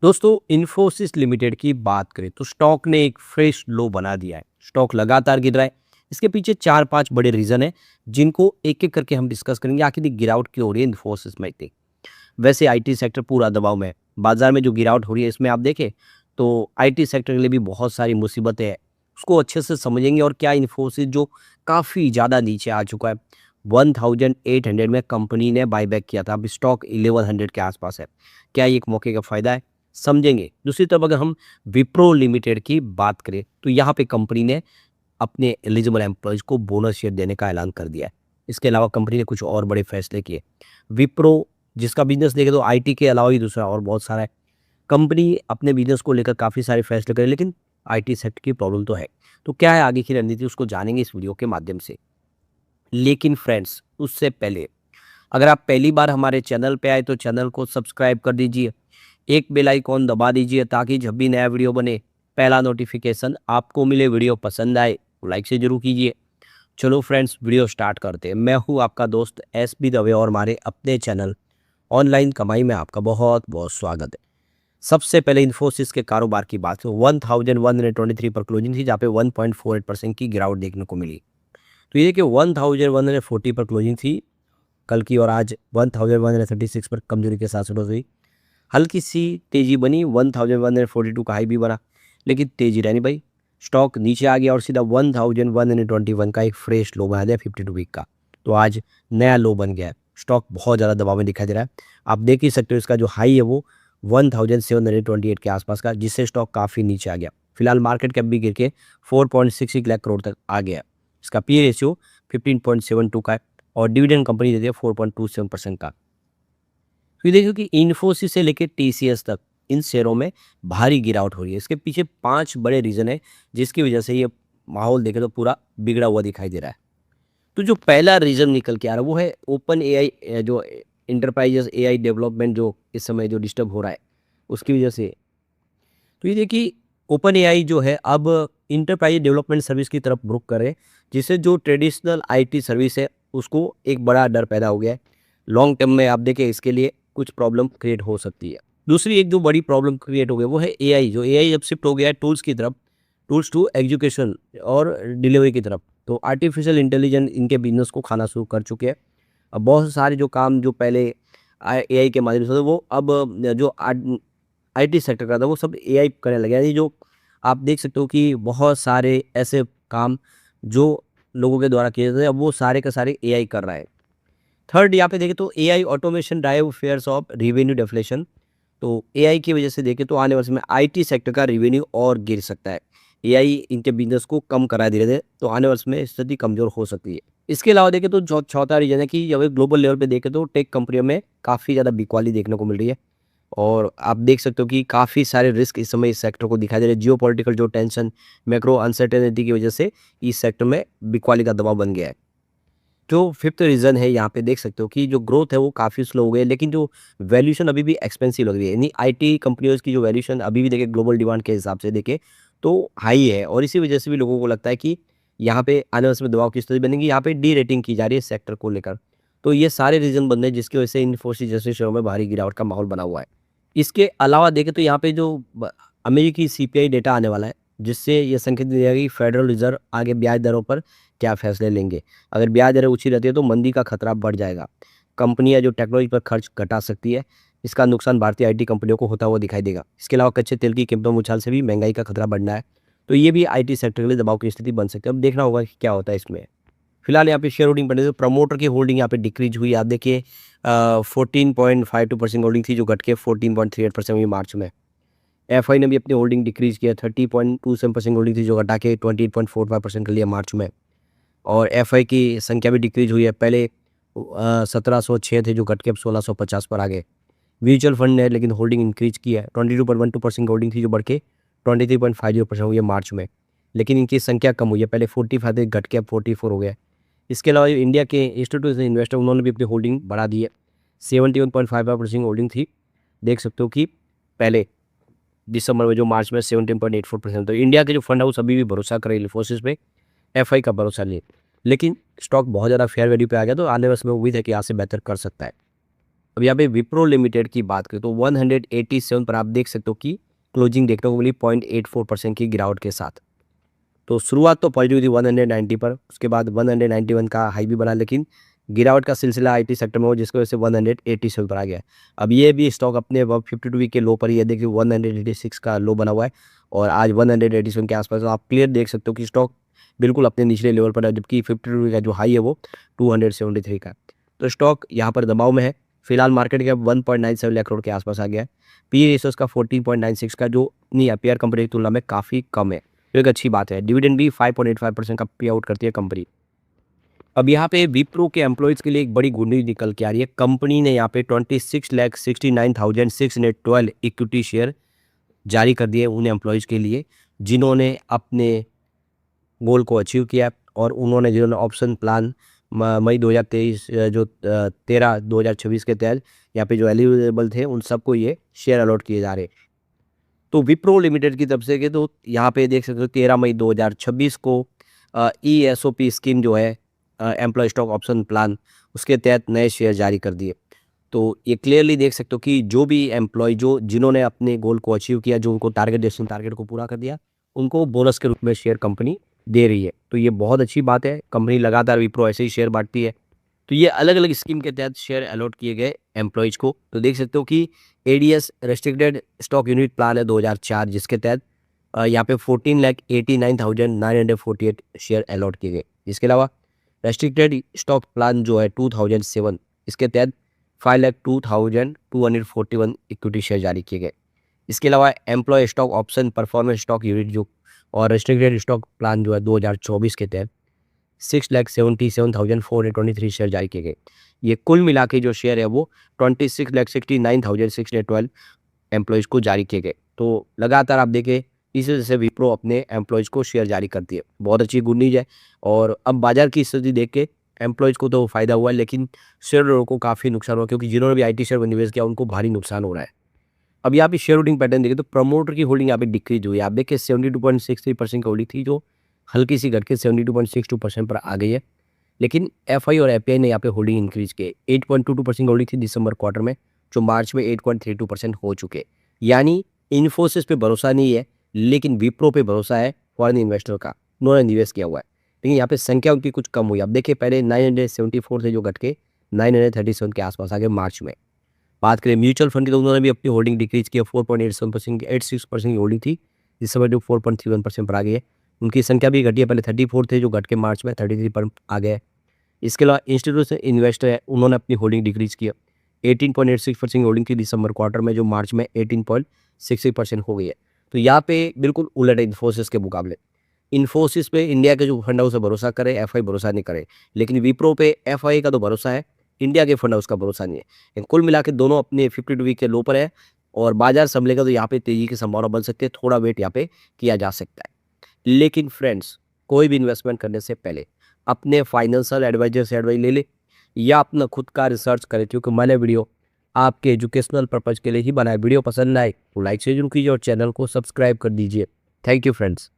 दोस्तों इन्फोसिस लिमिटेड की बात करें तो स्टॉक ने एक फ्रेश लो बना दिया है। स्टॉक लगातार गिर रहा है। इसके पीछे 4-5 बड़े रीजन है जिनको एक-एक करके हम डिस्कस करेंगे। आखिर ये गिरावट क्यों हो रही है इन्फोसिस में इतनी? वैसे आईटी सेक्टर पूरा दबाव में है। बाजार में जो गिरावट हो रही है इसमें आप देखें तो आईटी सेक्टर के लिए भी बहुत सारी मुसीबतें हैं। उसको अच्छे से समझेंगे और क्या इन्फोसिस जो काफ़ी ज़्यादा नीचे आ चुका है। 1800 में कंपनी ने बायबैक किया था। अब स्टॉक 1100 के आसपास है। क्या ये एक मौके का फ़ायदा है? समझेंगे। दूसरी तरफ अगर हम विप्रो लिमिटेड की बात करें तो यहाँ पे कंपनी ने अपने एलिजिबल एम्प्लॉयज़ को बोनस शेयर देने का ऐलान कर दिया है। इसके अलावा कंपनी ने कुछ और बड़े फैसले किए। विप्रो जिसका बिज़नेस देखें तो आईटी के अलावा ही दूसरा और बहुत सारा है। कंपनी अपने बिज़नेस को लेकर काफ़ी सारे फैसले करे लेकिन आईटी सेक्टर की प्रॉब्लम तो है। तो क्या है आगे की रणनीति उसको जानेंगे इस वीडियो के माध्यम से। लेकिन फ्रेंड्स उससे पहले अगर आप पहली बार हमारे चैनल पे आए तो चैनल को सब्सक्राइब कर दीजिए। एक बेल आइकॉन दबा दीजिए ताकि जब भी नया वीडियो बने पहला नोटिफिकेशन आपको मिले। वीडियो पसंद आए तो लाइक से जरूर कीजिए। चलो फ्रेंड्स वीडियो स्टार्ट करते हैं। मैं हूं आपका दोस्त एसबी दवे और हमारे अपने चैनल ऑनलाइन कमाई में आपका बहुत बहुत स्वागत है। सबसे पहले इन्फोसिस के कारोबार की बात करें 1123 पर क्लोजिंग थी जहाँ पे 1.48% की गिरावट देखने को मिली। तो ये देखिए 1140 पर क्लोजिंग थी कल की और आज 1136 पर कमजोरी के साथ शुरू हुई। हल्की सी तेजी बनी 1142 का हाई भी बना लेकिन तेजी रहनी भाई। स्टॉक नीचे आ गया और सीधा 1121 का एक फ्रेश लो बना दिया 52 वीक का। तो आज नया लो बन गया है। स्टॉक बहुत ज़्यादा दबाव में दिखाई दे रहा है। आप देख ही सकते हो इसका जो हाई है वो 1728 के आसपास का जिससे स्टॉक काफ़ी नीचे आ गया। फिलहाल मार्केट कैप भी गिर के 4.66 लाख करोड़ तक आ गया। इसका पी रेशियो 15.72 का है और डिविडेंड कंपनी देती है 4.27% का। तो ये देखो कि इन्फोसिस से लेकर टीसीएस तक इन शेयरों में भारी गिरावट हो रही है। इसके पीछे 5 बड़े रीजन है जिसकी वजह से ये माहौल देखे तो पूरा बिगड़ा हुआ दिखाई दे रहा है। तो जो पहला रीजन निकल के आ रहा है वो है ओपन एआई जो इंटरप्राइजेस एआई डेवलपमेंट जो इस समय जो डिस्टर्ब हो रहा है उसकी वजह से। तो ये देखिए ओपन एआई जो है अब इंटरप्राइज डेवलपमेंट सर्विस की तरफ रुख करे जिससे जो ट्रेडिशनल आईटी सर्विस है उसको एक बड़ा डर पैदा हो गया है। लॉन्ग टर्म में आप देखें इसके लिए कुछ प्रॉब्लम क्रिएट हो सकती है। दूसरी एक जो बड़ी प्रॉब्लम क्रिएट हो गई वो है एआई। जो एआई अब शिफ्ट हो गया है टूल्स की तरफ, टूल्स टू एजुकेशन और डिलीवरी की तरफ। तो आर्टिफिशियल इंटेलिजेंस इनके बिजनेस को खाना शुरू कर चुके हैं। अब बहुत सारे जो काम जो पहले एआई के माध्यम से होते वो अब जो आईटी सेक्टर का था वो सब एआई करने लगे। यानी जो आप देख सकते हो कि बहुत सारे ऐसे काम जो लोगों के द्वारा किए जाते हैं अब वो सारे के सारे एआई कर रहा है। थर्ड यहाँ पे देखें तो AI automation drive fears of revenue deflation. तो एआई की वजह से देखें तो आने वाले समय आईटी सेक्टर का रिवेन्यू और गिर सकता है। एआई इनके बिजनेस को कम करा धीरे धीरे तो आने वाले समय स्थिति कमजोर हो सकती है। इसके अलावा देखें तो चौथा रीजन है कि जब ग्लोबल लेवल पे देखें तो टेक कंपनियों में काफ़ी ज़्यादा बिकवाली देखने को मिल रही है। और आप देख सकते हो कि काफ़ी सारे रिस्क इस समय इस सेक्टर को दिखाई दे रहे हैं। जियोपॉलिटिकल जो टेंशन मैक्रो अनसर्टेनिटी की वजह से इस सेक्टर में बिकवाली का दबाव बन गया है। जो फिफ्थ रीज़न है यहाँ पे देख सकते हो कि जो ग्रोथ है वो काफ़ी स्लो हो गई है लेकिन जो वैल्यूएशन अभी भी एक्सपेंसिव लग रही है। यानी आईटी कंपनियों की जो वैल्यूएशन अभी भी देखें ग्लोबल डिमांड के हिसाब से देखें तो हाई है और इसी वजह से भी लोगों को लगता है कि यहाँ पे आने वाले समय दबाव की स्थिति बनेगी। यहाँ पे डी रेटिंग की जा रही है सेक्टर को लेकर। तो ये सारे रीज़न बन रहे हैं जिसकी वजह से इन्फोसिस जैसे शेयरों में भारी गिरावट का माहौल बना हुआ है। इसके अलावा देखें तो यहाँ पे जो अमेरिकी सीपीआई डेटा आने वाला है जिससे ये संकेत दिया गया कि फेडरल रिजर्व आगे ब्याज दरों पर क्या फैसले लेंगे। अगर ब्याज दरें ऊँची रहती है तो मंदी का खतरा बढ़ जाएगा। कंपनियाँ जो टेक्नोलॉजी पर खर्च घटा सकती है इसका नुकसान भारतीय आईटी कंपनियों को होता हुआ दिखाई देगा। इसके अलावा कच्चे तेल की कीमतों में उछाल से भी महंगाई का खतरा बढ़ना है। तो ये भी आईटी सेक्टर के लिए दबाव की स्थिति बन सकती है। अब देखना होगा कि क्या होता है इसमें। फिलहाल यहाँ पे शेयर होल्डिंग बढ़ने से प्रमोटर की होल्डिंग यहाँ पे डिक्रीज हुई। आप देखिए 14.52% होल्डिंग थी जो घट के 14.38% हुई मार्च में। एफआई ने भी अपनी होल्डिंग डिक्रीज किया। 30.27% होल्डिंग थी जो घटा के 28.45% कर लिया मार्च में। और एफआई की संख्या भी डिक्रीज हुई है। पहले 1706 थे जो घट के अब 1650 पर आ गए। म्यूचुअल फंड ने लेकिन होल्डिंग इंक्रीज की है। 22.12% होल्डिंग थी जो बढ़ के 23.50% हुई है मार्च में। लेकिन इनकी संख्या कम हुई है। पहले 45 थे घट के अब 44 हो गया। इसके अलावा जो इंडिया के इंस्टीट्यूशनल इन्वेस्टर उन्होंने भी अपनी होल्डिंग बढ़ा दी है। 71.55% होल्डिंग थी। देख सकते हो कि पहले दिसंबर में जो मार्च में 17.84%। तो इंडिया के जो फंड हाउस अभी भी भरोसा करे इन्फोसिस पे, एफआई का भरोसा नहीं। लेकिन स्टॉक बहुत ज़्यादा फेयर वैल्यू पे आ गया तो आने वाले समय उम्मीद है कि यहाँ से बेहतर कर सकता है। अब यहाँ पे विप्रो लिमिटेड की बात करें तो 187 पर आप देख सकते हो कि क्लोजिंग देखने को मिली 0.84% की गिरावट के साथ। तो शुरुआत तो पॉजिटिव थी 190 पर, उसके बाद 191 का हाई भी बना, लेकिन गिरावट का सिलसिला आईटी सेक्टर में हो जिसकी वजह से 187 पर आ गया है। अब ये भी स्टॉक अपने 52 वीक के लो पर ही है, देखिए 186 का लो बना हुआ है और आज 187 के आसपास। तो आप क्लियर देख सकते हो कि स्टॉक बिल्कुल अपने निचले लेवल पर है, जबकि 52 वीक का जो हाई है वो 273 का है। तो स्टॉक यहाँ पर दबाव में है। फिलहाल मार्केट कैप 1.97 लाख करोड़ के आसपास आ गया है। पी रेशियोज का 14.96 का, जो नहीं पीआर कंपनी की तुलना में काफ़ी कम है, तो एक अच्छी बात है। डिविडेंड भी 5.85% का पे आउट करती है कंपनी। अब यहाँ पे विप्रो के एम्प्लॉयज़ के लिए एक बड़ी गुड न्यूज़ निकल के आ रही है। कंपनी ने यहाँ पे 26,69,612 इक्विटी शेयर जारी कर दिए उन एम्प्लॉयज़ के लिए जिन्होंने अपने गोल को अचीव किया और उन्होंने जिन्होंने ऑप्शन प्लान मई 2023 जो 13/2026 के तहत यहाँ पे जो एलिजिबल थे उन सबको ये शेयर अलॉट किए जा रहे हैं। तो विप्रो लिमिटेड की तरफ से के तो यहाँ पे देख सकते हो 13 मई 2026 को ESOP स्कीम जो है एम्प्लॉय स्टॉक ऑप्शन प्लान, उसके तहत नए शेयर जारी कर दिए। तो ये क्लियरली देख सकते हो कि जो भी एम्प्लॉय जिन्होंने अपने गोल को अचीव किया, जो उनको टारगेट को पूरा कर दिया, उनको बोनस के रूप में शेयर कंपनी दे रही है। तो ये बहुत अच्छी बात है। कंपनी लगातार विप्रो ऐसे ही शेयर बांटती है। तो ये अलग अलग स्कीम के तहत शेयर अलॉट किए गए एम्प्लॉयज़ को। तो देख सकते हो कि ADS restricted stock unit plan है 2004, जिसके तहत यहाँ पे 14,89,948 शेयर अलॉट किए गए। इसके अलावा रेस्ट्रिक्टेड स्टॉक प्लान जो है 2007, इसके तहत 5,02,241 इक्विटी शेयर जारी किए गए। इसके अलावा employ stock option performance stock unit जो और रेस्ट्रिक्टेड स्टॉक प्लान जो है 2024 के तहत 6,77,423 शेयर जारी किए गए। ये कुल मिला के जो शेयर है वो 26,69,612 एम्प्लॉयज़ को जारी किए गए। तो लगातार आप देखें इस वजह से विप्रो अपने एम्प्लॉयज़ को शेयर जारी करती है। बहुत अच्छी गुड न्यूज़ है। और अब बाजार की स्थिति देख के एम्प्लॉयज़ को तो फ़ायदा हुआ है, लेकिन शेयर होल्डरों को काफ़ी नुकसान हुआ, क्योंकि जिन्होंने भी IT शेयर में निवेश किया उनको भारी नुकसान हो रहा है। अब यहाँ पे शेयर होल्डिंग पैटर्न देखिए तो प्रमोटर की होल्डिंग यहाँ पे डिक्रीज हुई है। आप देखिए 72.63% की होल्डिंग थी, जो हल्की सी घट के 72.62% पर आ गई है। लेकिन FI और FPI ने यहाँ पे होल्डिंग इंक्रीज की। 8.22% होल्डिंग थी दिसंबर क्वार्टर में, जो मार्च में 8.32% हो चुके। यानी इन्फोसिस पे भरोसा नहीं है, लेकिन विप्रो पे भरोसा है फॉरेन इन्वेस्टर का, उन्होंने निवेश किया हुआ है। लेकिन यहाँ पे संख्या उनकी कुछ कम हुई। अब देखिए पहले 974 थे, जो घट के 937 के आसपास आ गए मार्च में। बात करें म्यूचुअल फंड की तो उन्होंने भी अपनी होल्डिंग डिक्रीज की। 4.87% की 86% की होल्डिंग थी, इस समय जो 4.31% पर आ गई है। उनकी संख्या भी घटी है, पहले 34 थे जो घट के मार्च में 33 पर आ गए। इसके अलावा इंस्टीट्यूशनल इन्वेस्टर है, उन्होंने अपनी होल्डिंग डिक्रीज किया। 18.86% की होल्डिंग थी दिसंबर क्वार्टर में, जो मार्च में 18.66% हो गई है। तो यहाँ पे बिल्कुल उलट है इन्फोसिस के मुकाबले। इन्फोसिस पे इंडिया के जो फंड हाउस है भरोसा करे, FI भरोसा नहीं करे। लेकिन विप्रो पे FI का तो भरोसा है, इंडिया के फंड हाउस का भरोसा नहीं है। लेकिन कुल मिला के दोनों अपने 52 वीक के लो पर है और बाजार संभलेगा तो यहाँ पे तेजी की संभावना बन सकती है। थोड़ा वेट यहाँ पे किया जा सकता है। लेकिन फ्रेंड्स, कोई भी इन्वेस्टमेंट करने से पहले अपने फाइनेंशियल एडवाइजर से एडवाइस ले ले या अपना खुद का रिसर्च करें, क्योंकि मैंने वीडियो आपके एजुकेशनल पर्पज़ के लिए ही बनाया। वीडियो पसंद आए तो लाइक से जरूर कीजिए और चैनल को सब्सक्राइब कर दीजिए। Thank you friends.